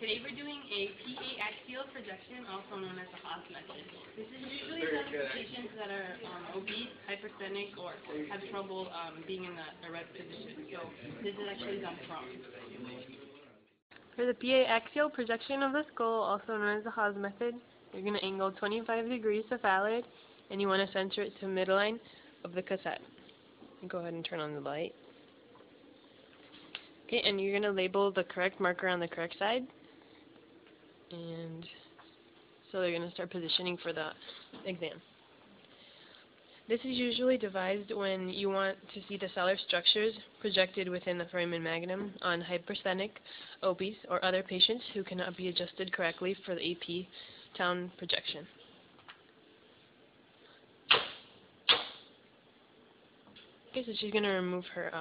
Today we're doing a PA axial projection, also known as the Haas Method. This is usually done for patients that are obese, hypertonic, or have trouble being in the erect position. So this is actually done prone. For the PA axial projection of the skull, also known as the Haas Method, you're going to angle 25 degrees cephalad, and you want to center it to the midline of the cassette. Go ahead and turn on the light. Okay, and you're going to label the correct marker on the correct side. And so they're going to start positioning for the exam. This is usually devised when you want to see the cellular structures projected within the foramen magnum on hypersthenic, obese, or other patients who cannot be adjusted correctly for the AP town projection. Okay, so she's going to remove her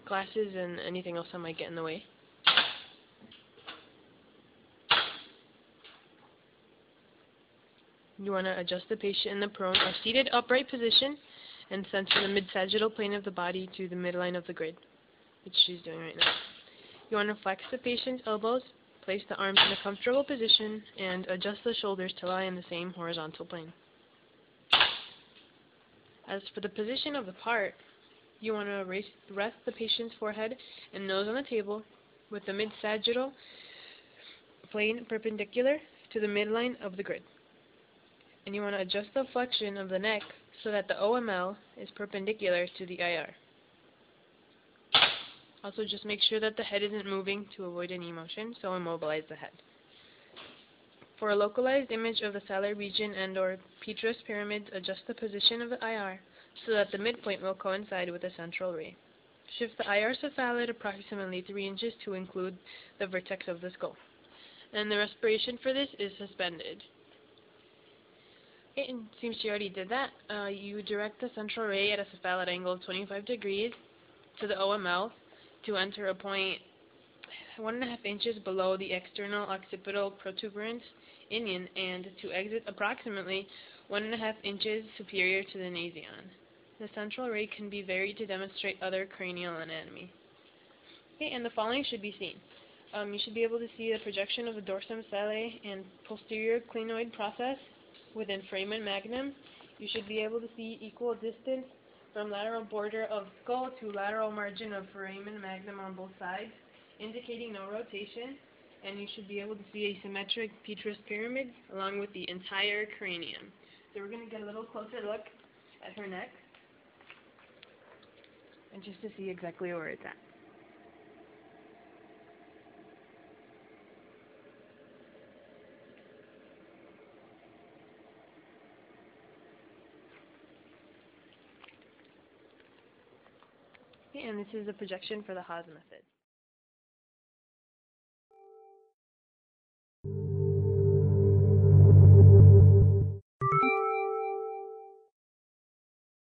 glasses and anything else that might get in the way. You want to adjust the patient in the prone or seated upright position and center the mid-sagittal plane of the body to the midline of the grid, which she's doing right now. You want to flex the patient's elbows, place the arms in a comfortable position, and adjust the shoulders to lie in the same horizontal plane. As for the position of the part, you want to rest the patient's forehead and nose on the table with the mid-sagittal plane perpendicular to the midline of the grid. And you want to adjust the flexion of the neck so that the OML is perpendicular to the IR. Also, just make sure that the head isn't moving to avoid any motion, so immobilize the head. For a localized image of the cellular region and/or petrous pyramids, adjust the position of the IR so that the midpoint will coincide with the central ray. Shift the IR cephalad approximately 3 inches to include the vertex of the skull. And the respiration for this is suspended. Okay, and since you already did that, you direct the central ray at a cephalad angle of 25 degrees to the OML to enter a point 1.5 inches below the external occipital protuberance inion and to exit approximately 1.5 inches superior to the nasion. The central ray can be varied to demonstrate other cranial anatomy. Okay, and the following should be seen. You should be able to see the projection of the dorsum cellae and posterior clinoid process within foramen magnum. You should be able to see equal distance from lateral border of skull to lateral margin of foramen magnum on both sides, indicating no rotation, and you should be able to see a symmetric petrous pyramid along with the entire cranium. So we're going to get a little closer look at her neck, and just to see exactly where it's at. And this is a projection for the Haas Method.